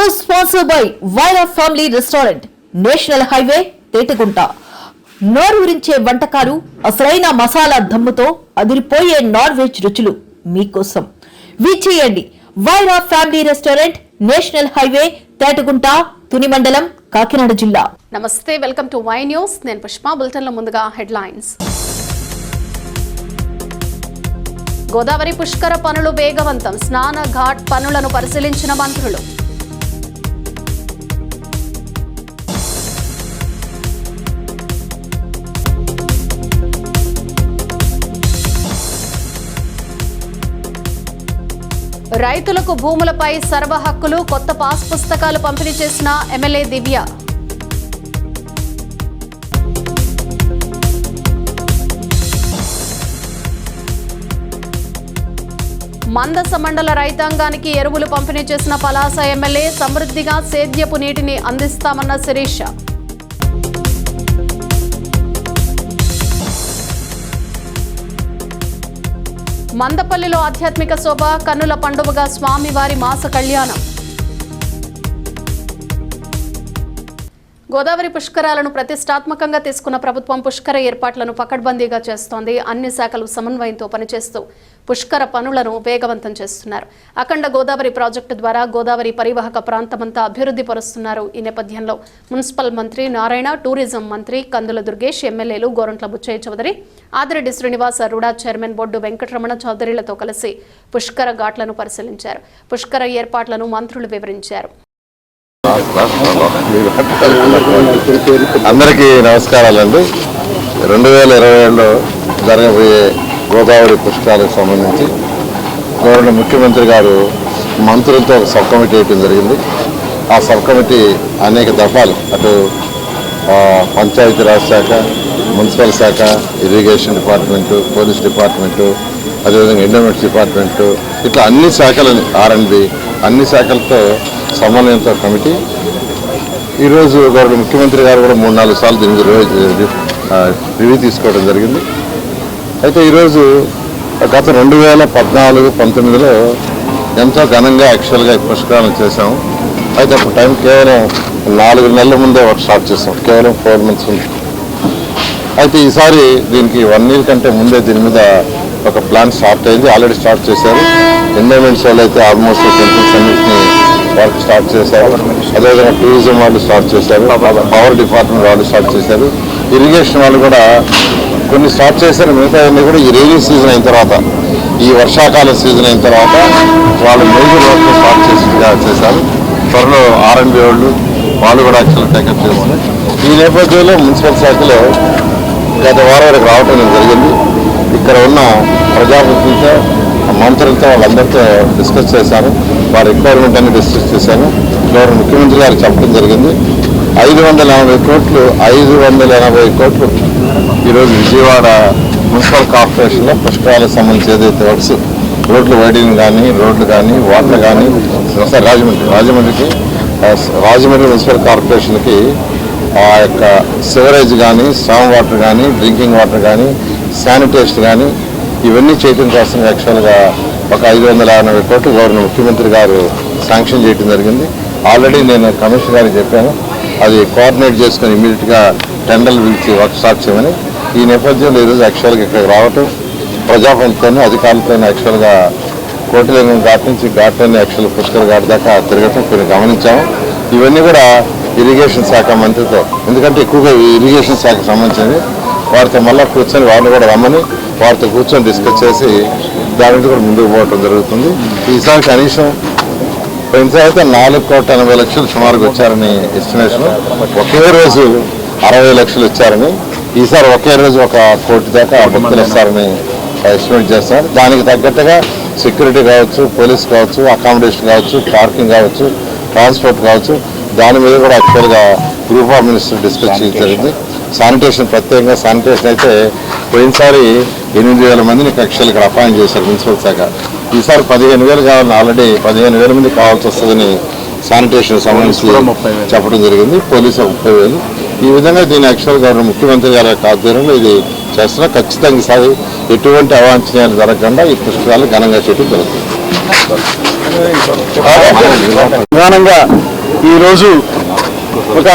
Co-sponsored by Vaira Family Restaurant, National Highway, Tetagunta. నోరూరించే వంటకాలు, అసలైన మసాలా దమ్ముతో అదిరిపోయే నాన్ వెజ్ రుచులు మీకోసం. విచ్చేయండి Vaira family restaurant, national highway, Tetagunta, Tuni మండలం, కాకినాడ జిల్లా. నమస్తే, వెల్కమ్ టు వై న్యూస్. నేను పుష్ప. బులెటిన్లో ముందుగా హెడ్లైన్స్. గోదావరి పుష్కర పనులు వేగవంతం. స్నాన ఘాట్ పనులను పరిశీలించిన మంత్రులు. రైతులకు భూములపై సర్వ హక్కులు, కొత్త పాస్ పుస్తకాలు పంపిణీ చేసిన ఎమ్మెల్యే దివ్య. మందస మండల రైతాంగానికి ఎరువులు పంపిణీ చేసిన పలాస ఎమ్మెల్యే. సమృద్ధిగా సేద్యపు నీటిని అందిస్తామన్న శిరీష. మందపల్లిలో ఆధ్యాత్మిక శోభ, కన్నుల పండుగగా స్వామివారి మాస కళ్యాణం. గోదావరి పుష్కరాలను ప్రతిష్టాత్మకంగా తీసుకున్న ప్రభుత్వం పుష్కర ఏర్పాట్లను పకడ్బందీగా చేస్తోంది. అన్ని శాఖలు సమన్వయంతో పనిచేస్తూ పుష్కర పనులను వేగవంతం చేస్తున్నారు. అఖండ గోదావరి ప్రాజెక్టు ద్వారా గోదావరి పరివాహక ప్రాంతమంతా అభివృద్ధి పరుస్తున్నారు. ఈ నేపథ్యంలో మున్సిపల్ మంత్రి నారాయణ, టూరిజం మంత్రి కందుల దుర్గేష్, ఎమ్మెల్యేలు గోరంట్ల బుచ్చయ్య చౌదరి, ఆదిరెడ్డి శ్రీనివాస్, రుడా చైర్మన్ బొడ్డు వెంకటరమణ చౌదరిలతో కలిసి పుష్కర ఘాట్లను పరిశీలించారు. పుష్కర ఏర్పాట్లను మంత్రులు వివరించారు. అందరికీ నమస్కారాలండి. 2027లో జరగబోయే గోదావరి పుష్కరాలకు సంబంధించి గౌరవ ముఖ్యమంత్రి గారు మంత్రులతో ఒక సబ్ కమిటీ వేయడం జరిగింది. ఆ సబ్ కమిటీ అనేక దఫాలు అటు పంచాయతీరాజ్ శాఖ, మున్సిపల్ శాఖ, ఇరిగేషన్ డిపార్ట్మెంటు, పోలీస్ డిపార్ట్మెంటు, అదేవిధంగా ఎండోమెంట్స్ డిపార్ట్మెంటు, ఇట్లా అన్ని శాఖలని R&B అన్ని శాఖలతో సమన్వయంతో కమిటీ ఈరోజు గౌరవ ముఖ్యమంత్రి గారు కూడా 3-4 సార్లు దీనికి రివ్యూ తీసుకోవడం జరిగింది. అయితే ఈరోజు గత 2014-19లో ఎంతో ఘనంగా యాక్చువల్గా పుష్కరాలను చేసాము. అయితే అప్పుడు టైం కేవలం 4 నెలల ముందే వర్క్ స్టార్ట్ చేసాం, కేవలం 4 మంత్స్ ముందు. అయితే ఈసారి దీనికి 1 year కంటే ముందే దీని మీద ఒక ప్లాన్ స్టార్ట్ అయింది. ఆల్రెడీ స్టార్ట్ చేశారు. ఎండోమెంట్స్ వాళ్ళు అయితే ఆల్మోస్ట్ టెంపుల్స్ అన్నింటినీ వర్క్ స్టార్ట్ చేశారు. అదేవిధంగా టూరిజం వాళ్ళు స్టార్ట్ చేశారు, పవర్ డిపార్ట్మెంట్ వాళ్ళు స్టార్ట్ చేశారు, ఇరిగేషన్ వాళ్ళు కూడా కొన్ని స్టార్ట్ చేశారు. మిగతా అన్నీ కూడా ఈ రైనీ సీజన్ అయిన తర్వాత, ఈ వర్షాకాల సీజన్ అయిన తర్వాత వాళ్ళు మేజర్ వర్క్ స్టార్ట్ చేశారు. త్వరలో R&B వాళ్ళు కూడా యాక్చువల్గా టేకప్ చేస్తున్నారు. ఈ నేపథ్యంలో మున్సిపల్ శాఖలో గత వారం వరకు రావటం జరిగింది. ఇక్కడ ఉన్న ప్రజాప్రతినిధులతో, మంత్రులతో, వాళ్ళందరితో డిస్కస్ చేశాను. వారి రిక్వైర్మెంట్ అన్ని డిస్కస్ చేశాను. గౌరవ ముఖ్యమంత్రి గారికి చెప్పడం జరిగింది. 580 కోట్లు ఈరోజు విజయవాడ మున్సిపల్ కార్పొరేషన్లో పుష్కరాలకు సంబంధించి ఏదైతే వర్క్స్, రోడ్లు వైడింగ్ కానీ, రోడ్లు కానీ, వాటర్ కానీ, రాజమండ్రి మున్సిపల్ కార్పొరేషన్కి ఆ యొక్క సివరేజ్ కానీ, స్టామ్ వాటర్ కానీ, డ్రింకింగ్ వాటర్ కానీ, శానిటేషన్ కానీ ఇవన్నీ చేయడం కోసం యాక్చువల్గా ఒక 580 కోట్లు గవర్నర్ ముఖ్యమంత్రి గారు శాంక్షన్ చేయడం జరిగింది. ఆల్రెడీ నేను కమిషనర్ గారికి చెప్పాను, అది కోఆర్డినేట్ చేసుకుని ఇమీడియట్గా టెండర్లు పిలిచి వర్క్ స్టార్ట్ చేయమని. ఈ నేపథ్యంలో ఈరోజు యాక్చువల్గా ఇక్కడికి రావటం, ప్రజాప్రతినిధులతో అధికారులతో యాక్చువల్గా కోటిలింగం ఘాట్ నుంచి ఘాట్లోని యాక్చువల్ పుష్కర ఘాట్ దాకా తిరగటం కొన్ని గమనించాము. ఇవన్నీ కూడా ఇరిగేషన్ శాఖ మంత్రితో, ఎందుకంటే ఎక్కువగా ఇరిగేషన్ శాఖకు సంబంధించింది, వారితో మళ్ళీ కూర్చొని వారిని కూడా రమ్మని వారితో కూర్చొని డిస్కస్ చేసి దాని నుంచి కూడా ముందుకు పోవటం జరుగుతుంది. ఈసారి కనీసం పోయినసారి అయితే 4,80,00,000 సుమారుగా వచ్చారని ఎస్టిమేషన్. ఒకే రోజు 60 లక్షలు వచ్చారని, ఈసారి ఒకే రోజు 1 కోటి దాకా భక్తులు వస్తారని ఎస్టిమేట్ చేస్తారు. దానికి తగ్గట్టుగా సెక్యూరిటీ కావచ్చు, పోలీస్ కావచ్చు, అకామిడేషన్ కావచ్చు, పార్కింగ్ కావచ్చు, ట్రాన్స్పోర్ట్ కావచ్చు, దాని మీద కూడా యాక్చువల్గా గ్రూప్ ఆఫ్ మినిస్టర్ డిస్కస్ చేయడం జరిగింది. శానిటేషన్, ప్రత్యేకంగా శానిటేషన్ అయితే పోయినసారి 8,000 మందిని కక్షలు ఇక్కడ అపాయింట్ చేశారు మున్సిపల్ శాఖ. ఈసారి 15,000 కావాలని, ఆల్రెడీ 15,000 మంది కావాల్సి వస్తుందని శానిటేషన్ సంబంధించి చెప్పడం జరిగింది. పోలీసు 30,000. ఈ విధంగా దీన్ని యాక్చువల్గా ముఖ్యమంత్రి గారి యొక్క ఆధ్వర్యంలో ఇది చేస్తున్నా. ఖచ్చితంగా ఈసారి ఎటువంటి అవాంఛనీయాలు జరగకుండా ఈ పుష్కరాలు ఘనంగా చేయడం జరుగుతుంది. ప్రధానంగా ఈరోజు ఒక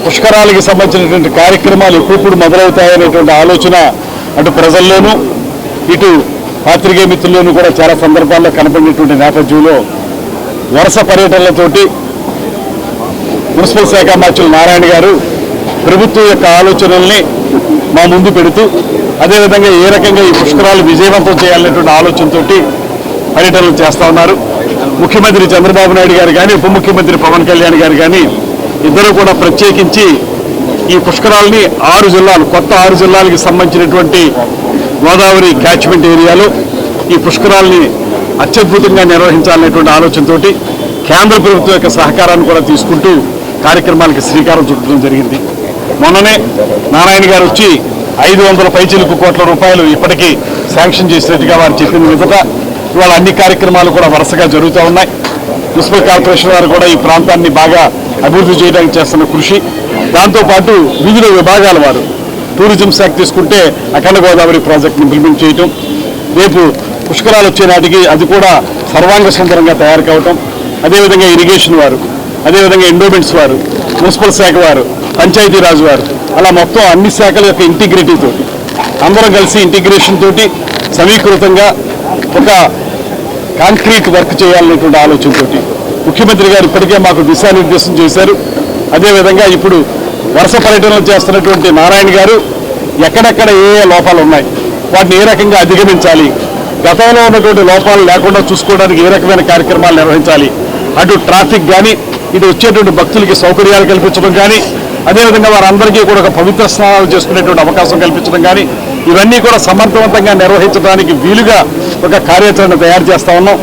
పుష్కరాలకి సంబంధించినటువంటి కార్యక్రమాలు ఎప్పుడు మొదలవుతాయనేటువంటి ఆలోచన అటు ప్రజల్లోనూ ఇటు పాత్రికేయ మిత్రుల్లోనూ కూడా చాలా సందర్భాల్లో కనపడినటువంటి నేపథ్యంలో వరుస పర్యటనలతోటి మున్సిపల్ శాఖ మంత్రులు నారాయణ గారు ప్రభుత్వం యొక్క ఆలోచనల్ని మా ముందు పెడుతూ అదేవిధంగా ఏ రకంగా ఈ పుష్కరాలు విజయవంతం చేయాలనేటువంటి ఆలోచనతోటి పర్యటనలు చేస్తూ ఉన్నారు. ముఖ్యమంత్రి చంద్రబాబు నాయుడు గారు కానీ ఉప ముఖ్యమంత్రి పవన్ కళ్యాణ్ గారు కానీ ఇద్దరు కూడా ప్రత్యేకించి ఈ పుష్కరాలని 6 జిల్లాలు కొత్త 6 జిల్లాలకి సంబంధించినటువంటి గోదావరి క్యాచ్మెంట్ ఏరియాలో ఈ పుష్కరాలని అత్యద్భుతంగా నిర్వహించాలనేటువంటి ఆలోచనతోటి కేంద్ర ప్రభుత్వం యొక్క సహకారాన్ని కూడా తీసుకుంటూ కార్యక్రమాలకి శ్రీకారం చుట్టడం జరిగింది. మొన్ననే నారాయణ గారు వచ్చి 500 పైచిలుకు కోట్ల రూపాయలు ఇప్పటికీ శాంక్షన్ చేసినట్టుగా వారు చెప్పిన మీదట ఇవాళ అన్ని కార్యక్రమాలు కూడా వరుసగా జరుగుతూ ఉన్నాయి. మున్సిపల్ కార్పొరేషన్ వారు కూడా ఈ ప్రాంతాన్ని బాగా అభివృద్ధి చేయడానికి చేస్తున్న కృషి, దాంతోపాటు వివిధ విభాగాల వారు టూరిజం శాఖ తీసుకుంటే అఖండ గోదావరి ప్రాజెక్ట్ని ఇంప్లిమెంట్ చేయటం, రేపు పుష్కరాలు వచ్చే నాటికి అది కూడా సర్వాంగ సుందరంగా తయారు కావటం, అదేవిధంగా ఇరిగేషన్ వారు, అదేవిధంగా ఎండోమెంట్స్ వారు, మున్సిపల్ శాఖ వారు, పంచాయతీరాజ్ వారు, అలా మొత్తం అన్ని శాఖల యొక్క ఇంటిగ్రిటీ తోటి అందరం కలిసి ఇంటిగ్రేషన్ తోటి సమీకృతంగా ఒక కాంక్రీట్ వర్క్ చేయాలనేటువంటి ఆలోచనతోటి ముఖ్యమంత్రి గారు ఇప్పటికే మాకు దిశానిర్దేశం చేశారు. అదేవిధంగా ఇప్పుడు వరుస పర్యటనలు చేస్తున్నటువంటి నారాయణ గారు ఎక్కడెక్కడ ఏ లోపాలు ఉన్నాయి, వాటిని ఏ రకంగా అధిగమించాలి, గతంలో ఉన్నటువంటి లోపాలు లేకుండా చూసుకోవడానికి ఏ రకమైన కార్యక్రమాలు నిర్వహించాలి, అటు ట్రాఫిక్ కానీ ఇటు వచ్చేటువంటి భక్తులకి సౌకర్యాలు కల్పించడం కానీ, అదేవిధంగా వారందరికీ కూడా ఒక పవిత్ర స్నానాలు చేసుకునేటువంటి అవకాశం కల్పించడం కానీ, ఇవన్నీ కూడా సమర్థవంతంగా నిర్వహించడానికి వీలుగా ఒక కార్యాచరణ తయారు చేస్తా ఉన్నాం.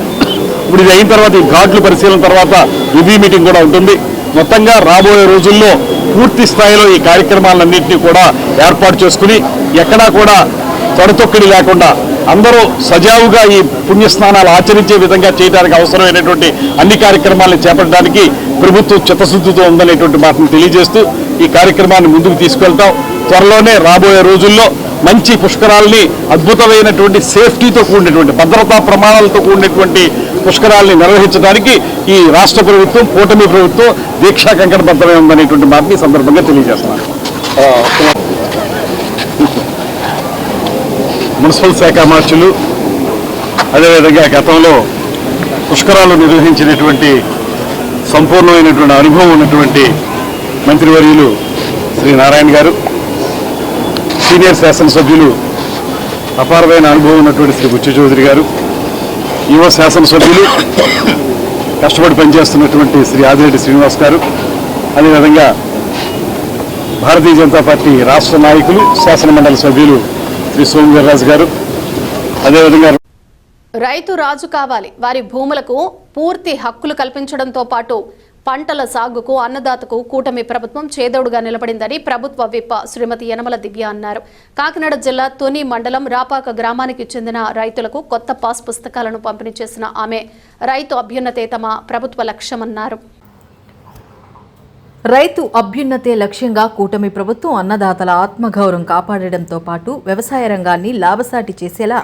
ఇప్పుడు ఇది అయిన తర్వాత ఈ ఘాట్లు పరిశీలన తర్వాత రివ్యూ మీటింగ్ కూడా ఉంటుంది. మొత్తంగా రాబోయే రోజుల్లో పూర్తి స్థాయిలో ఈ కార్యక్రమాలన్నింటినీ కూడా ఏర్పాటు చేసుకుని ఎక్కడా కూడా తొడతొక్కిడి లేకుండా అందరూ సజావుగా ఈ పుణ్యస్నానాలు ఆచరించే విధంగా చేయడానికి అవసరమైనటువంటి అన్ని కార్యక్రమాలను చేపట్టడానికి ప్రభుత్వం చిత్తశుద్ధితో ఉందనేటువంటి మాటను తెలియజేస్తూ ఈ కార్యక్రమాన్ని ముందుకు తీసుకెళ్తాం. త్వరలోనే రాబోయే రోజుల్లో మంచి పుష్కరాల్ని అద్భుతమైనటువంటి సేఫ్టీతో కూడినటువంటి భద్రతా ప్రమాణాలతో కూడినటువంటి పుష్కరాల్ని నిర్వహించడానికి ఈ రాష్ట్ర ప్రభుత్వం, కూటమి ప్రభుత్వం దీక్షా కంకణబద్ధమై ఉందనేటువంటి మాటని ఈ సందర్భంగా తెలియజేస్తున్నాను. మున్సిపల్ శాఖ మార్చులు, అదేవిధంగా గతంలో పుష్కరాలు నిర్వహించినటువంటి సంపూర్ణమైనటువంటి అనుభవం ఉన్నటువంటి మంత్రివర్యులు శ్రీ నారాయణ గారు, సీనియర్ శాసనసభ్యులు అపారమైన అనుభవం ఉన్నటువంటి శ్రీ బుచ్చి చౌదరి గారు, యువ శాసనసభ్యులు కష్టపడి పనిచేస్తున్నటువంటి శ్రీ ఆదిరెడ్డి శ్రీనివాస్ గారు, అదేవిధంగా భారతీయ జనతా పార్టీ రాష్ట్ర నాయకులు శాసనమండలి సభ్యులు శ్రీ సోము వీర్రాజు గారు, అదేవిధంగా రైతు రాజు కావాలి, వారి భూములకు పూర్తి హక్కులు కల్పించడంతో పాటు పంటల సాగుకు అన్నదాతకు కూటమి ప్రభుత్వం చేదోడుగా నిలబడిందని ప్రభుత్వ విప్ శ్రీమతి యనమల దివ్య అన్నారు. కాకినాడ జిల్లా తుని మండలం రాపాక గ్రామానికి చెందిన రైతులకు కొత్త పాస్ పుస్తకాలను పంపిణీ చేసిన ఆమె రైతు అభ్యున్నతే తమ ప్రభుత్వ లక్ష్యమన్నారు. రైతు అభ్యున్నతే లక్ష్యంగా కూటమి ప్రభుత్వం అన్నదాతల ఆత్మగౌరవం కాపాడడంతో పాటు వ్యవసాయ రంగాన్ని లాభసాటి చేసేలా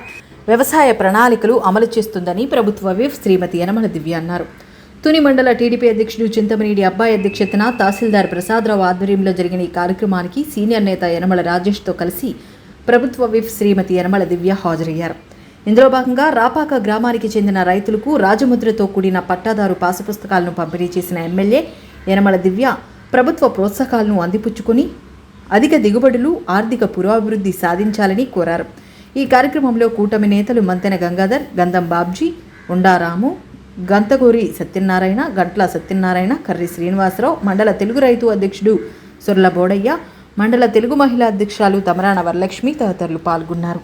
వ్యవసాయ ప్రణాళికలు అమలు చేస్తుందని ప్రభుత్వ విప్ శ్రీమతి యనమల దివ్య అన్నారు. తుని మండల టీడీపీ అధ్యక్షుడు చింతమనేని అబ్బాయి అధ్యక్షతన తహసీల్దార్ ప్రసాదరావు ఆధ్వర్యంలో జరిగిన ఈ కార్యక్రమానికి సీనియర్ నేత యనమల రాజేష్తో కలిసి ప్రభుత్వ విప్ శ్రీమతి యనమల దివ్య హాజరయ్యారు. ఇందులో భాగంగా రాపాక గ్రామానికి చెందిన రైతులకు రాజముద్రతో కూడిన పట్టాదారు పాసు పుస్తకాలను పంపిణీ చేసిన ఎమ్మెల్యే యనమల దివ్య ప్రభుత్వ ప్రోత్సాహాలను అందిపుచ్చుకుని అధిక దిగుబడులు, ఆర్థిక పురోభివృద్ధి సాధించాలని కోరారు. ఈ కార్యక్రమంలో కూటమి నేతలు మంతెన గంగాధర్, గంధం బాబ్జీ, ఉండారాము, గంతగూరి సత్యనారాయణ, గంట్ల సత్యనారాయణ, కర్రి శ్రీనివాసరావు, మండల తెలుగు రైతు అధ్యక్షుడు సుర్ల బోడయ్య, మండల తెలుగు మహిళా అధ్యక్షురాలు తమరాన వరలక్ష్మి తదితరులు పాల్గొన్నారు.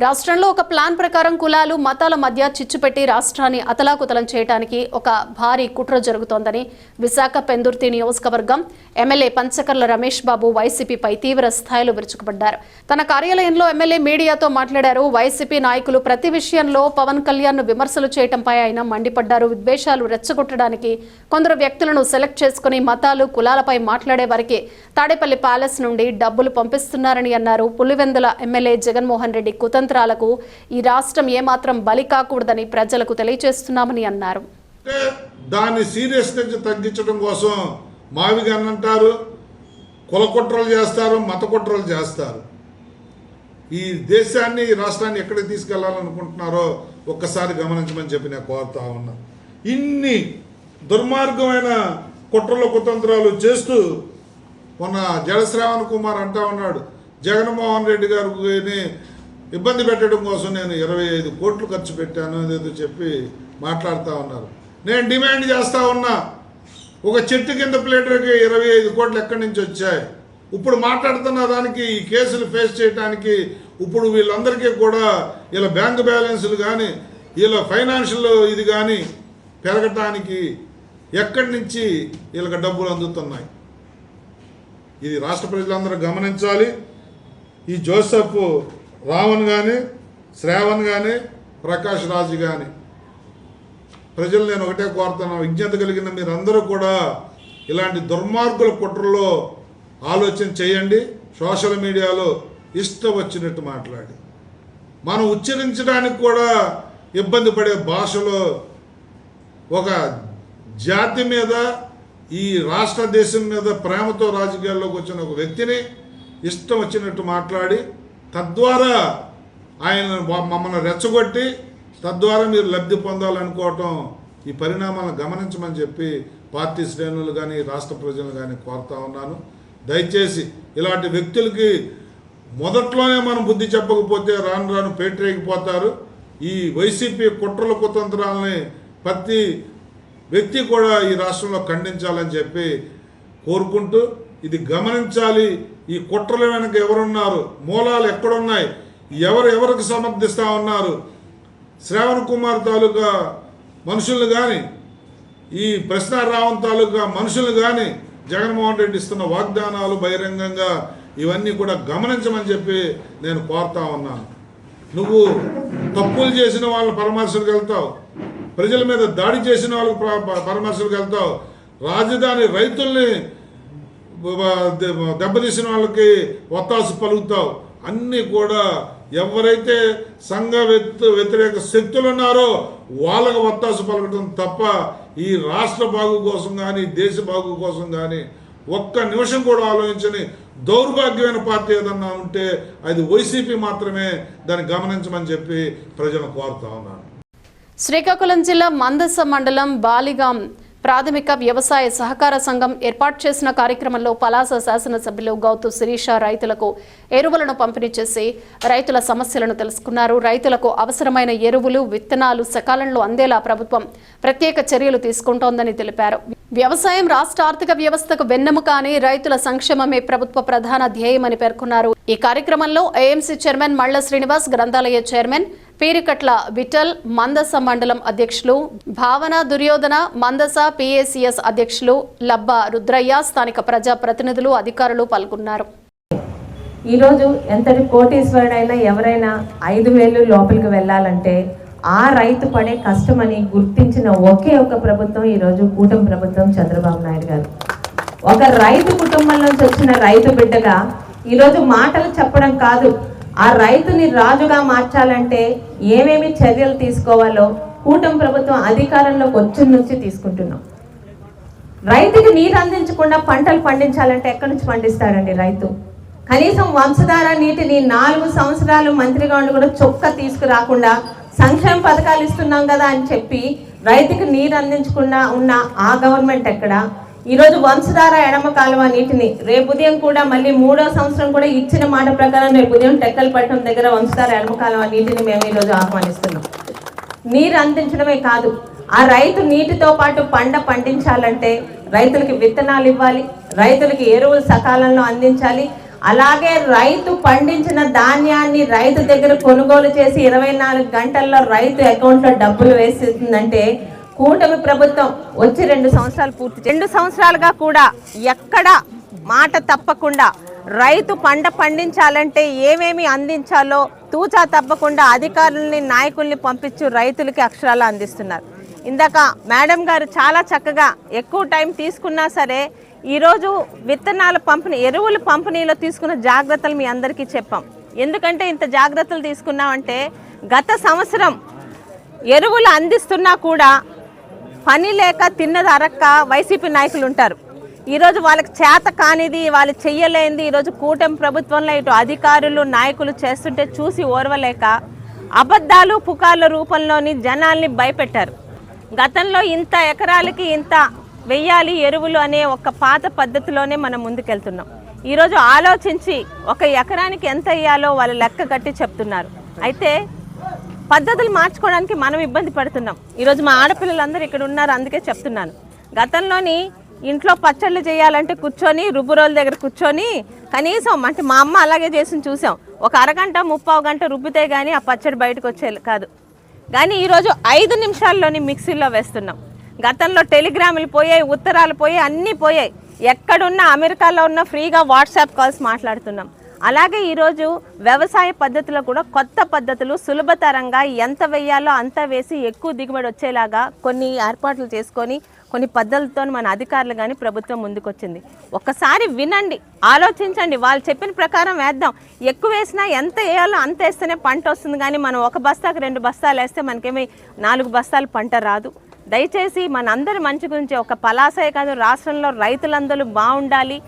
రాష్ట్రంలో ఒక ప్లాన్ ప్రకారం కులాలు మతాల మధ్య చిచ్చుపెట్టి రాష్ట్రాన్ని అతలాకుతలం చేయడానికి ఒక భారీ కుట్ర జరుగుతోందని విశాఖ పెందుర్తి నియోజకవర్గం ఎమ్మెల్యే పంచకర్ల రమేష్ బాబు వైసీపీపై తీవ్ర స్థాయిలో విరుచుకుపడ్డారు. తన కార్యాలయంలో ఎమ్మెల్యే మీడియాతో మాట్లాడారు. వైసీపీ నాయకులు ప్రతి విషయంలో పవన్ కళ్యాణ్ ను విమర్శలు చేయడంపై ఆయన మండిపడ్డారు. విద్వేషాలు రెచ్చగొట్టడానికి కొందరు వ్యక్తులను సెలెక్ట్ చేసుకుని మతాలు కులాలపై మాట్లాడే వారికి తాడేపల్లి ప్యాలెస్ నుండి డబ్బులు పంపిస్తున్నారని అన్నారు. పులివెందుల ఎమ్మెల్యే జగన్మోహన్ రెడ్డి కుతంత్రాలకు ఈ రాష్ట్రం ఏమాత్రం బలి కాకూడదని ప్రజలకు తెలియజేస్తున్నామని అన్నారు. దాన్ని సీరియస్నెస్ తగ్గించడం కోసం మావిగా అంటారు, కుల కుట్రలు చేస్తారు, మత కుట్రలు చేస్తారు. ఈ దేశాన్ని ఈ రాష్ట్రాన్ని ఎక్కడికి తీసుకెళ్లాలనుకుంటున్నారో ఒక్కసారి గమనించమని చెప్పి నేను కోరుతా ఉన్నా. ఇన్ని దుర్మార్గమైన కుట్రలు కుతంత్రాలు చేస్తూ మొన్న జడశ్రావణ్ కుమార్ అంటా ఉన్నాడు, జగన్మోహన్ రెడ్డి గారిని ఇబ్బంది పెట్టడం కోసం నేను 25 కోట్లు ఖర్చు పెట్టాను ఏదో చెప్పి మాట్లాడుతూ ఉన్నారు. నేను డిమాండ్ చేస్తూ ఉన్నా, ఒక చెట్టు కింద ప్లేటర్కి 25 కోట్లు ఎక్కడి నుంచి వచ్చాయి? ఇప్పుడు మాట్లాడుతున్న దానికి ఈ కేసులు ఫేస్ చేయడానికి ఇప్పుడు వీళ్ళందరికీ కూడా వీళ్ళ బ్యాంకు బ్యాలెన్సులు కానీ వీళ్ళ ఫైనాన్షియల్ ఇది కానీ పెరగటానికి ఎక్కడి నుంచి వీళ్ళకి డబ్బులు అందుతున్నాయి? ఇది రాష్ట్ర ప్రజలందరూ గమనించాలి. ఈ జోసెఫ్ రావణ్ కానీ శ్రావణ్ కానీ ప్రకాష్ రాజ్ కానీ ప్రజలు నేను ఒకటే కోరుతున్నాను, విజ్ఞత కలిగిన మీరందరూ కూడా ఇలాంటి దుర్మార్గుల కుట్రలో ఆలోచన చేయండి. సోషల్ మీడియాలో ఇష్టం వచ్చినట్టు మాట్లాడి మనం ఉచ్చరించడానికి కూడా ఇబ్బంది పడే భాషలో ఒక జాతి మీద ఈ రాష్ట్ర దేశం మీద ప్రేమతో రాజకీయాల్లోకి వచ్చిన ఒక వ్యక్తిని ఇష్టం వచ్చినట్టు మాట్లాడి తద్వారా ఆయన మమ్మల్ని రెచ్చగొట్టి తద్వారా మీరు లబ్ధి పొందాలనుకోవటం, ఈ పరిణామాలను గమనించమని చెప్పి పార్టీ శ్రేణులు కానీ రాష్ట్ర ప్రజలు కానీ కోరుతా ఉన్నాను. దయచేసి ఇలాంటి వ్యక్తులకి మొదట్లోనే మనం బుద్ధి చెప్పకపోతే రాను రాను పేటరేగిపోతారు. ఈ వైసీపీ కుట్రల కుతంత్రాలని ప్రతి వ్యక్తి కూడా ఈ రాష్ట్రంలో ఖండించాలని చెప్పి కోరుకుంటూ ఇది గమనించాలి. ఈ కుట్రల వెనక ఎవరున్నారు, మూలాలు ఎక్కడున్నాయి, ఎవరికి సమర్థిస్తూ ఉన్నారు? శ్రావణ్ కుమార్ తాలూకా మనుషులు కానీ ఈ ప్రశ్నారావణ్ తాలూకా మనుషులు కానీ జగన్మోహన్ రెడ్డి ఇస్తున్న వాగ్దానాలు బహిరంగంగా ఇవన్నీ కూడా గమనించమని చెప్పి నేను కోరుతా ఉన్నాను. నువ్వు తప్పులు చేసిన వాళ్ళని పరామర్శలకు వెళ్తావు, ప్రజల మీద దాడి చేసిన వాళ్ళకి పరామర్శలకు వెళ్తావు, రాజధాని రైతుల్ని దెబ్బతీసిన వాళ్ళకి ఒత్తాసు పలుకుతావు. అన్నీ కూడా ఎవరైతే సంఘ వ్యతిరేక శక్తులు ఉన్నారో వాళ్ళకు ఒత్తాసు పలకటం తప్ప ఈ రాష్ట్ర బాగు కోసం కానీ దేశ బాగు కోసం కానీ ఒక్క నిమిషం కూడా ఆలోచించని దౌర్భాగ్యమైన పార్టీ ఏదన్నా ఉంటే అది వైసీపీ మాత్రమే. దాన్ని గమనించమని చెప్పి ప్రజలను కోరుతా ఉన్నాను. శ్రీకాకుళం జిల్లా మందస మండలం బాలిగాం ప్రాథమిక వ్యవసాయ సహకార సంఘం ఏర్పాటు చేసిన కార్యక్రమంలో పలాస శాసనసభ్యులు గౌతు శిరీష రైతులకు ఎరువులను పంపిణీ చేసి రైతుల సమస్యలను తెలుసుకున్నారు. రైతులకు అవసరమైన ఎరువులు, విత్తనాలు సకాలంలో అందేలా ప్రభుత్వం ప్రత్యేక చర్యలు తీసుకుంటోందని తెలిపారు. వ్యవసాయం రాష్ట్ర ఆర్థిక వ్యవస్థకు వెన్నెముక అని, రైతుల సంక్షేమమే ప్రభుత్వ ప్రధాన ధ్యేయమని పేర్కొన్నారు. ఈ కార్యక్రమంలో ఏఎంసీ చైర్మన్ మళ్ల శ్రీనివాస్, గ్రంథాలయ చైర్మన్ పీరికట్ల విఠల్, మందస మండలం అధ్యక్షులు భావన దుర్యోధన, మందస పిఏసిఎస్ అధ్యక్షులు లబ్బ రుద్రయ్య, స్థానిక ప్రజా ప్రతినిధులు, అధికారులు పాల్గొన్నారు. ఈరోజు ఎంతటి కోటీశ్వరుడైనా ఎవరైనా 5,000 లోపలికి వెళ్ళాలంటే ఆ రైతు పడే కష్టమని గుర్తించిన ఒకే ఒక ప్రభుత్వం ఈరోజు కూటమి ప్రభుత్వం, చంద్రబాబు నాయుడు గారు. ఒక రైతు కుటుంబం నుంచి వచ్చిన రైతు బిడ్డగా ఈరోజు మాటలు చెప్పడం కాదు, ఆ రైతుని రాజుగా మార్చాలంటే ఏమేమి చర్యలు తీసుకోవాలో కూటమి ప్రభుత్వం అధికారంలోకి వచ్చిన నుంచి తీసుకుంటున్నాం. రైతుకి నీరు అందించకుండా పంటలు పండించాలంటే ఎక్కడి నుంచి పండిస్తాడండి రైతు? కనీసం వంశధార నీటిని 4 సంవత్సరాలు మంత్రిగా ఉండి కూడా చొక్క తీసుకురాకుండా సంక్షేమ పథకాలు ఇస్తున్నాం కదా అని చెప్పి రైతుకి నీరు అందించకుండా ఉన్న ఆ గవర్నమెంట్ ఎక్కడ? ఈరోజు వంశధార ఎడమ కాలువ నీటిని రేపు ఉదయం కూడా మళ్ళీ 3వ సంవత్సరం కూడా ఇచ్చిన మాట ప్రకారం రేపు ఉదయం టెక్కలపట్నం దగ్గర వంశధార ఎడమ కాలువ నీటిని మేము ఈరోజు ఆహ్వానిస్తున్నాం. నీరు అందించడమే కాదు, ఆ రైతు నీటితో పాటు పండించాలంటే రైతులకి విత్తనాలు ఇవ్వాలి, రైతులకి ఎరువులు సకాలంలో అందించాలి. అలాగే రైతు పండించిన ధాన్యాన్ని రైతు దగ్గర కొనుగోలు చేసి 24 గంటల్లో రైతు అకౌంట్లో డబ్బులు వేస్తుందంటే కూటమి ప్రభుత్వం వచ్చి 2 సంవత్సరాలు పూర్తి 2 సంవత్సరాలుగా కూడా ఎక్కడ మాట తప్పకుండా రైతు పంట పండించాలంటే ఏమేమి అందించాలో తూచా తప్పకుండా అధికారులని నాయకుల్ని పంపించి రైతులకి అక్షరాలు అందిస్తున్నారు. ఇందాక మేడం గారు చాలా చక్కగా ఎక్కువ టైం తీసుకున్నా సరే ఈరోజు విత్తనాల పంపిణీ ఎరువుల పంపిణీలో తీసుకున్న జాగ్రత్తలు మీ అందరికీ చెప్పాం. ఎందుకంటే ఇంత జాగ్రత్తలు తీసుకున్నామంటే గత సంవత్సరం ఎరువులు అందిస్తున్నా కూడా పని లేక తిన్నది అరక్క వైసీపీ నాయకులు ఉంటారు. ఈరోజు వాళ్ళకి చేత కానిది వాళ్ళు చెయ్యలేనిది ఈరోజు కూటమి ప్రభుత్వంలో ఇటు అధికారులు నాయకులు చేస్తుంటే చూసి ఓర్వలేక అబద్ధాలు పుకార్ల రూపంలోని జనాల్ని భయపెట్టారు. గతంలో ఇంత ఎకరాలకి ఇంత వెయ్యాలి ఎరువులు అనే ఒక పాత పద్ధతిలోనే మనం ముందుకెళ్తున్నాం. ఈరోజు ఆలోచించి ఒక ఎకరానికి ఎంత వేయాలో వాళ్ళు లెక్క కట్టి చెప్తున్నారు. అయితే పద్ధతులు మార్చుకోవడానికి మనం ఇబ్బంది పడుతున్నాం. ఈరోజు మా ఆడపిల్లలందరూ ఇక్కడ ఉన్నారు, అందుకే చెప్తున్నాను. గతంలోని ఇంట్లో పచ్చళ్ళు చేయాలంటే కూర్చొని రుబ్బురోల దగ్గర కూర్చొని కనీసం అంటే మా అమ్మ అలాగే చేసి చూసాం, ఒక అరగంట 30 గంట రుబ్బితే కానీ ఆ పచ్చడి బయటకు వచ్చేది కాదు. కానీ ఈరోజు 5 నిమిషాల్లోని మిక్సీలో వేస్తున్నాం. గతంలో టెలిగ్రాములు పోయాయి, ఉత్తరాలు పోయాయి, అన్నీ పోయాయి. ఎక్కడున్నా అమెరికాలో ఉన్న ఫ్రీగా వాట్సాప్ కాల్స్ మాట్లాడుతున్నాం. అలాగే ఈరోజు వ్యవసాయ పద్ధతిలో కూడా కొత్త పద్ధతులు సులభతరంగా ఎంత వేయాలో అంత వేసి ఎక్కువ దిగుబడి వచ్చేలాగా కొన్ని ఏర్పాట్లు చేసుకొని కొన్ని పద్ధతులతో మన అధికారులు కానీ ప్రభుత్వం ముందుకొచ్చింది. ఒక్కసారి వినండి, ఆలోచించండి, వాళ్ళు చెప్పిన ప్రకారం వేద్దాం. ఎక్కువ వేసినా ఎంత వేయాలో అంత వేస్తేనే పంట వస్తుంది. కానీ మనం 1 బస్తాకు 2 బస్తాలు వేస్తే మనకేమీ 4 బస్తాలు పంట రాదు. దయచేసి మనందరి మంచి గురించి ఒక పలాసే కాదు, రాష్ట్రంలో రైతులందరూ బాగుండాలి.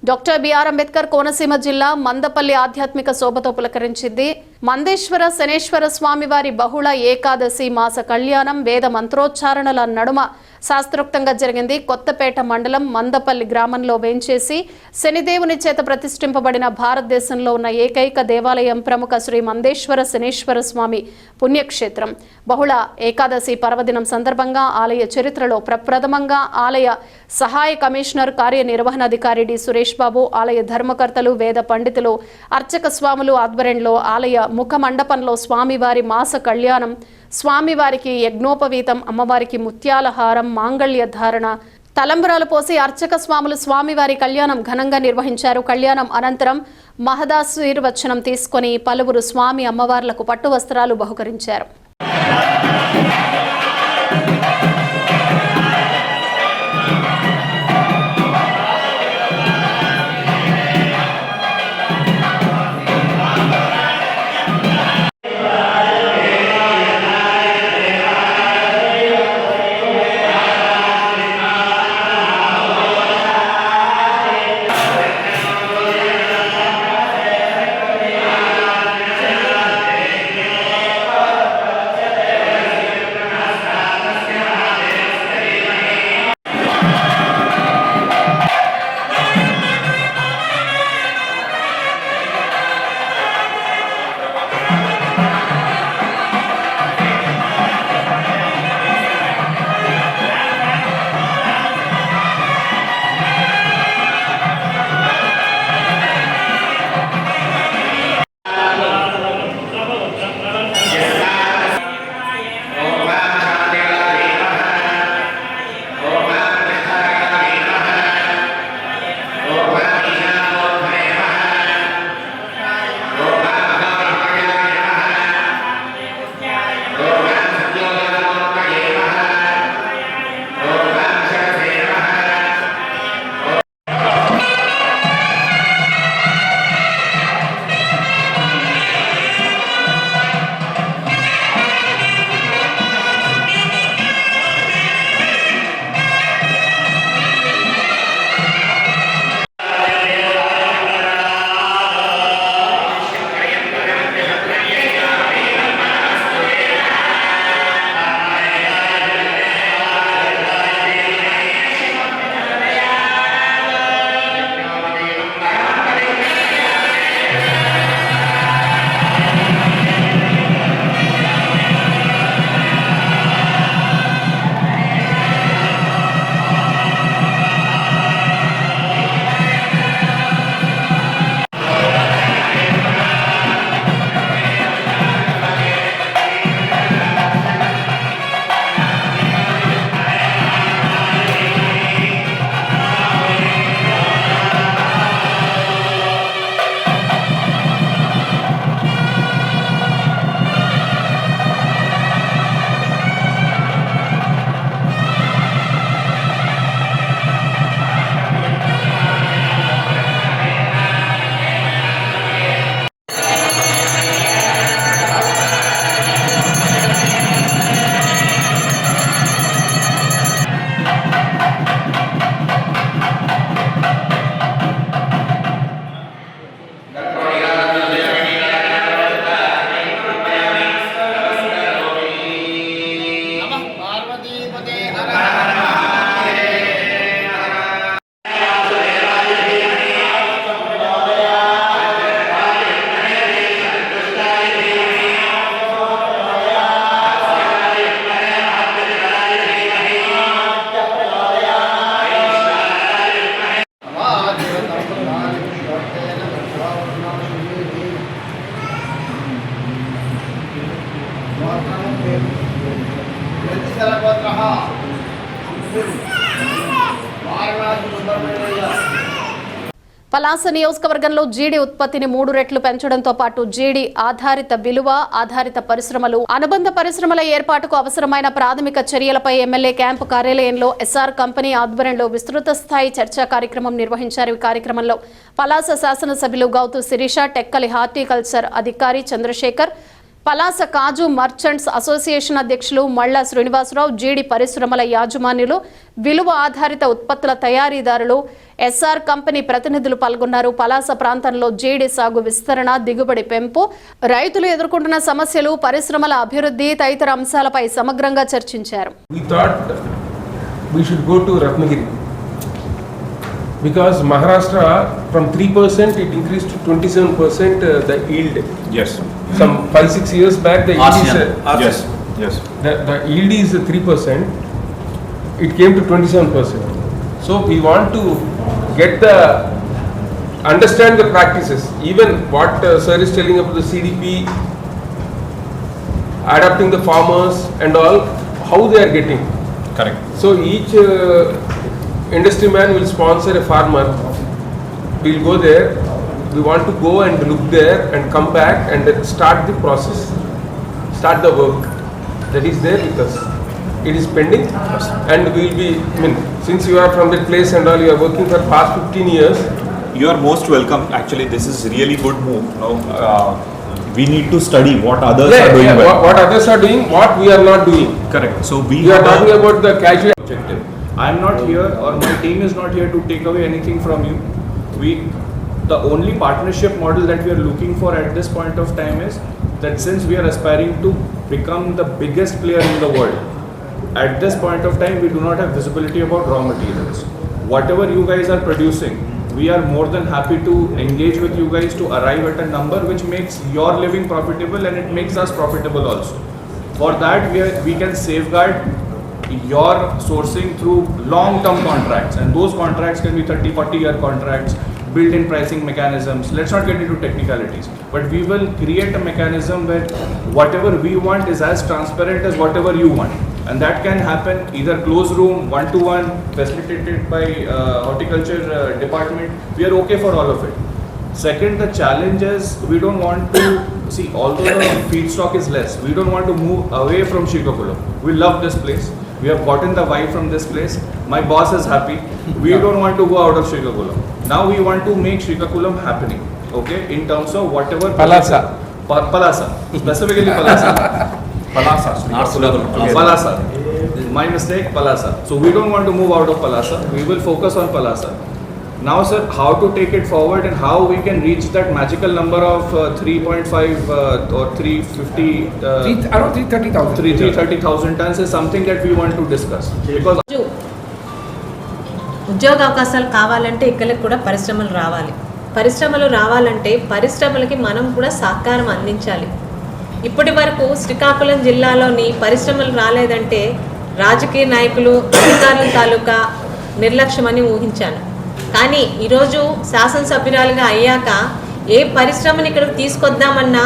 డాక్టర్ బిఆర్ అంబేద్కర్ కోనసీమ జిల్లా మందపల్లి ఆధ్యాత్మిక శోభతో పులకరించింది. మందేశ్వర శనేశ్వర స్వామివారి బహుళ ఏకాదశి మాస కళ్యాణం వేద మంత్రోచ్చారణల నడుమ శాస్త్రోక్తంగా జరిగింది. కొత్తపేట మండలం మందపల్లి గ్రామంలో వేంచేసి శనిదేవుని చేత ప్రతిష్ఠింపబడిన భారతదేశంలో ఉన్న ఏకైక దేవాలయం ప్రముఖ శ్రీ మందేశ్వర శనేశ్వర స్వామి పుణ్యక్షేత్రం. బహుళ ఏకాదశి పర్వదినం సందర్భంగా ఆలయ చరిత్రలో ప్రప్రథమంగా ఆలయ సహాయ కమిషనర్ కార్యనిర్వహణాధికారి డి సురేష్ బాబు, ఆలయ ధర్మకర్తలు, వేద పండితులు, అర్చక స్వాములు ఆధ్వర్యంలో ఆలయ ముఖ మండపంలో స్వామివారి మాస కళ్యాణం, స్వామివారికి యజ్ఞోపవీతం, అమ్మవారికి ముత్యాల హారం, మాంగళ్య ధారణ, తలంబరాలు పోసి అర్చక స్వాములు స్వామివారి కళ్యాణం ఘనంగా నిర్వహించారు. కళ్యాణం అనంతరం మహదాశీర్వచనం తీసుకొని పలువురు స్వామి అమ్మవార్లకు పట్టు వస్త్రాలు బహుకరించారు. పలాస నియోజకవర్గంలో జీడి ఉత్పత్తిని 3 రెట్లు పెంచడంతో పాటు జీడి ఆధారిత విలువ ఆధారిత పరిశ్రమలు అనుబంధ పరిశ్రమల ఏర్పాటుకు అవసరమైన ప్రాథమిక చర్యలపై ఎమ్మెల్యే క్యాంపు కార్యాలయంలో ఎస్ఆర్ కంపెనీ ఆధ్వర్యంలో విస్తృత స్థాయి చర్చా కార్యక్రమం నిర్వహించారు. ఈ కార్యక్రమంలో పలాస శాసనసభ్యులు గౌతు శిరీష, టెక్కలి హార్టికల్చర్ అధికారి చంద్రశేఖర్, పలాస కాజు మర్చెంట్స్ అసోసియేషన్ అధ్యక్షులు మళ్ళా శ్రీనివాసరావు, జీడి పరిశ్రమల యాజమాన్యులు, విలువ ఆధారిత ఉత్పత్తుల తయారీదారులు, ఎస్ఆర్ కంపెనీ ప్రతినిధులు పాల్గొన్నారు. పలాస ప్రాంతంలో జీడి సాగు విస్తరణ, దిగుబడి పెంపు, రైతులు ఎదుర్కొంటున్న సమస్యలు, పరిశ్రమల అభివృద్ధి తదితర అంశాలపై సమగ్రంగా చర్చించారు. Because Maharashtra from 3% it increased to 27% the yield. Yes. Some 5-6 years back the yield is Yes. the yield is 3%. It came to 27%. So we want to get the understand the practices. Even what sir is telling about the CDP, adapting the farmers and all, how they are getting. Correct. So each industry man will sponsor a farmer. We'll go there. We want to go and look there and come back and start the process, start the work that is there with us. It is pending, and we'll be. I mean, since you are from that place and all, you are working for past 15 years. You are most welcome. Actually, this is really good move. Now, we need to study what others are doing well. What others are doing, what we are not doing. Correct. So we are talking about the casual objective. I am not here, or my team is not here to take away anything from you. The only partnership model that we are looking for at this point of time is that since we are aspiring to become the biggest player in the world, at this point of time we do not have visibility about raw materials. Whatever you guys are producing, we are more than happy to engage with you guys to arrive at a number which makes your living profitable and it makes us profitable also. For that we can safeguard your sourcing through long-term contracts, and those contracts can be 30-40 year contracts, built-in pricing mechanisms. Let's not get into technicalities, but we will create a mechanism where whatever we want is as transparent as whatever you want, and that can happen either closed room, one-to-one, facilitated by horticulture department. We are okay for all of it. Second, the challenge is we don't want to see, although the feedstock is less, we don't want to move away from Srikakulam. We love this place. We have gotten the vibe from this place. My boss is happy. We don't want to go out of Srikakulam. Now we want to make Srikakulam happening. Okay, in terms of whatever. Palasa. Palasa. Specifically Palasa. Palasa. Palasa. My mistake. Palasa. So we don't want to move out of Palasa. We will focus on Palasa. Now, sir, how to take it forward and how we can reach that magical number of 3.5 or 350, around 330,000. 330,000 tons is something that we want to discuss. Because ఉద్యోగ అవకాశాలు కావాలంటే ఇక్కడికి కూడా పరిశ్రమలు రావాలి. పరిశ్రమలు రావాలంటే పరిశ్రమలకి మనం కూడా సహకారం అందించాలి. ఇప్పటి వరకు శ్రీకాకుళం జిల్లాలోని పరిశ్రమలు రాలేదంటే రాజకీయ నాయకులు, అధికారుల తాలూకా నిర్లక్ష్యమని ఊహించాను. కానీ ఈరోజు శాసనసభ్యురాలుగా అయ్యాక ఏ పరిశ్రమని ఇక్కడికి తీసుకొద్దామన్నా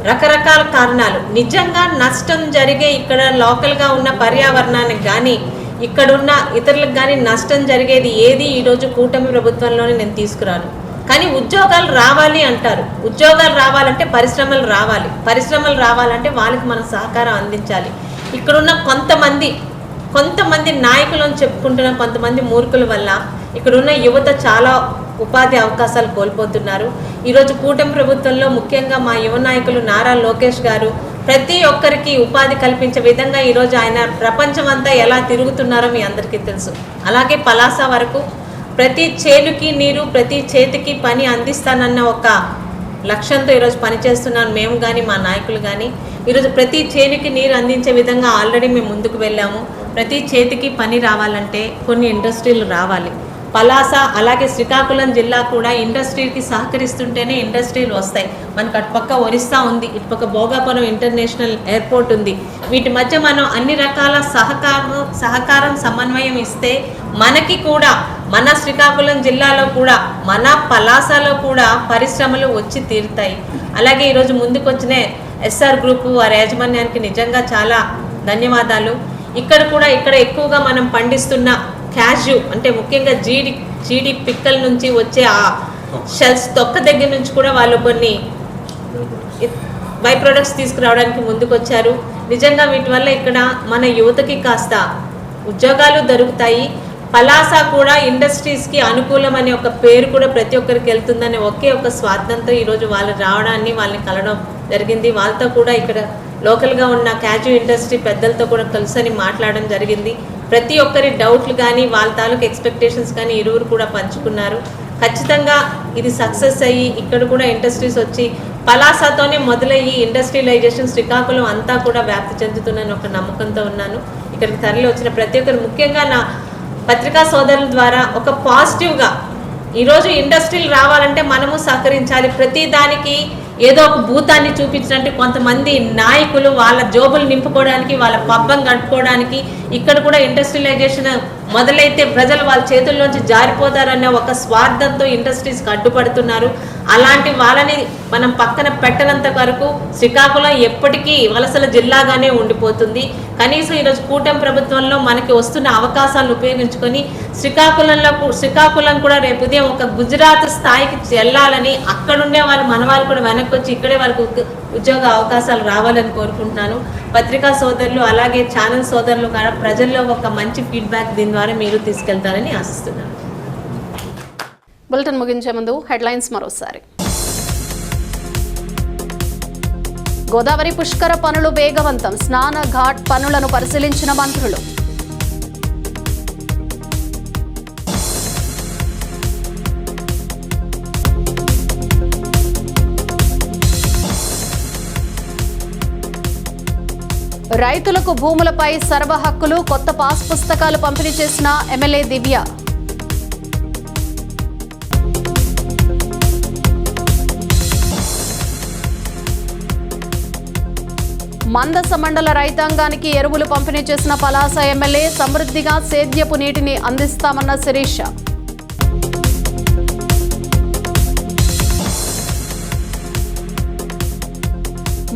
రకరకాల కారణాలు, నిజంగా నష్టం జరిగే ఇక్కడ లోకల్గా ఉన్న పర్యావరణానికి కానీ ఇక్కడున్న ఇతరులకు కానీ నష్టం జరిగేది ఏది ఈరోజు కూటమి ప్రభుత్వంలోనే నేను తీసుకురాను. కానీ ఉద్యోగాలు రావాలి అంటారు. ఉద్యోగాలు రావాలంటే పరిశ్రమలు రావాలి. పరిశ్రమలు రావాలంటే వాళ్ళకి మనం సహకారం అందించాలి. ఇక్కడున్న కొంతమంది నాయకులను చెప్పుకుంటున్న కొంతమంది మూర్ఖుల వల్ల ఇక్కడున్న యువత చాలా ఉపాధి అవకాశాలు కోల్పోతున్నారు. ఈరోజు కూటమి ప్రభుత్వంలో ముఖ్యంగా మా యువ నాయకులు నారా లోకేష్ గారు ప్రతి ఒక్కరికి ఉపాధి కల్పించే విధంగా ఈరోజు ఆయన ప్రపంచం అంతా ఎలా తిరుగుతున్నారో మీ అందరికీ తెలుసు. అలాగే పలాస వరకు ప్రతి చేనుకి నీరు, ప్రతి చేతికి పని అందిస్తానన్న ఒక లక్ష్యంతో ఈరోజు పనిచేస్తున్నాను మేము కానీ మా నాయకులు కానీ. ఈరోజు ప్రతి చేనుకి నీరు అందించే విధంగా ఆల్రెడీ మేము ముందుకు వెళ్ళాము. ప్రతి చేతికి పని రావాలంటే కొన్ని ఇండస్ట్రీలు రావాలి. పలాస అలాగే శ్రీకాకుళం జిల్లా కూడా ఇండస్ట్రీకి సహకరిస్తుంటేనే ఇండస్ట్రీలు వస్తాయి. మనకు అటుపక్క ఒరిస్సా ఉంది, ఇటుపక్క భోగాపురం ఇంటర్నేషనల్ ఎయిర్పోర్ట్ ఉంది. వీటి మధ్య మనం అన్ని రకాల సహకారం సమన్వయం ఇస్తే మనకి కూడా మన శ్రీకాకుళం జిల్లాలో కూడా మన పలాసలో కూడా పరిశ్రమలు వచ్చి తీరుతాయి. అలాగే ఈరోజు ముందుకు వచ్చిన ఎస్ఆర్ గ్రూపు వారి యాజమాన్యానికి నిజంగా చాలా ధన్యవాదాలు. ఇక్కడ ఎక్కువగా మనం పండిస్తున్న క్యాష్యూ అంటే ముఖ్యంగా జీడి పిక్కల నుంచి వచ్చే ఆ షెల్స్ తొక్క దగ్గర నుంచి కూడా వాళ్ళు కొన్ని బై ప్రొడక్ట్స్ తీసుకురావడానికి ముందుకొచ్చారు. నిజంగా వీటి వల్ల ఇక్కడ మన యువతకి కాస్త ఉద్యోగాలు దొరుకుతాయి. పలాస కూడా ఇండస్ట్రీస్కి అనుకూలం అనే ఒక పేరు కూడా ప్రతి ఒక్కరికి వెళ్తుందనే ఒకే ఒక స్వార్థంతో ఈరోజు వాళ్ళు రావడాన్ని వాళ్ళని కలవడం జరిగింది. వాళ్ళతో కూడా ఇక్కడ లోకల్గా ఉన్న క్యాజు ఇండస్ట్రీ పెద్దలతో కూడా కలిసి మాట్లాడడం జరిగింది. ప్రతి ఒక్కరి డౌట్లు కానీ వాళ్ళ తాలూకు ఎక్స్పెక్టేషన్స్ కానీ ఇరువురు కూడా పంచుకున్నారు. ఖచ్చితంగా ఇది సక్సెస్ అయ్యి ఇక్కడ కూడా ఇండస్ట్రీస్ వచ్చి పలాసతోనే మొదలయ్యి ఇండస్ట్రియలైజేషన్ శ్రీకాకుళం అంతా కూడా వ్యాప్తి చెందుతుందని ఒక నమ్మకంతో ఉన్నాను. ఇక్కడికి తరలి వచ్చిన ప్రతి ఒక్కరు ముఖ్యంగా నా పత్రికా సోదరుల ద్వారా ఒక పాజిటివ్గా ఈరోజు ఇండస్ట్రీలు రావాలంటే మనము సహకరించాలి. ప్రతి దానికి ఏదో ఒక భూతాన్ని చూపించినట్టు కొంతమంది నాయకులు వాళ్ళ జోబులు నింపుకోవడానికి వాళ్ళ పబ్బం గడుపుకోవడానికి ఇక్కడ కూడా ఇండస్ట్రియలైజేషన్ మొదలైతే ప్రజలు వాళ్ళ చేతుల్లోంచి జారిపోతారన్న ఒక స్వార్థంతో ఇండస్ట్రీస్కి అడ్డుపడుతున్నారు. అలాంటి వాళ్ళని మనం పక్కన పెట్టనంత వరకు శ్రీకాకుళం ఎప్పటికీ వలసల జిల్లాగానే ఉండిపోతుంది. కనీసం ఈరోజు కూటమి ప్రభుత్వంలో మనకి వస్తున్న అవకాశాలను ఉపయోగించుకొని శ్రీకాకుళం కూడా రేపు ఉదయం ఒక గుజరాత్ స్థాయికి వెళ్ళాలని అక్కడుండే వాళ్ళు మన వాళ్ళు కూడా వెనక్కి వచ్చి ఇక్కడే వాళ్ళకు ఉద్యోగ అవకాశాలు రావాలని కోరుకుంటున్నాను. పత్రికా సోదరులు అలాగే ఛానల్ సోదరులు కూడా ప్రజల్లో ఒక మంచి ఫీడ్బ్యాక్ దీని ద్వారా మీరు తీసుకెళ్తారని ఆశిస్తున్నాను. బులెటిన్ ముగించే ముందు హెడ్లైన్స్ మరోసారి. గోదావరి పుష్కర పనులు వేగవంతం, స్నాన ఘాట్ పనులను పరిశీలించిన మంత్రులు. రైతులకు భూములపై సర్వ హక్కులు, కొత్త పాస్ పుస్తకాలు పంపిణీ చేసిన ఎమ్మెల్యే దివ్య. మందస మండల రైతాంగానికి ఎరువులు పంపిణీ చేసిన పలాస ఎమ్మెల్యే, సమృద్ధిగా సేద్యపు నీటిని అందిస్తామన్న శిరీష.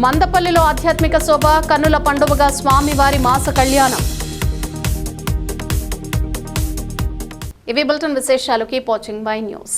మందపల్లిలో ఆధ్యాత్మిక శోభ, కన్నుల పండుగగా స్వామివారి మాస కళ్యాణం. ఇవి బులెటిన్ విశేషాలు. Keep watching bye news.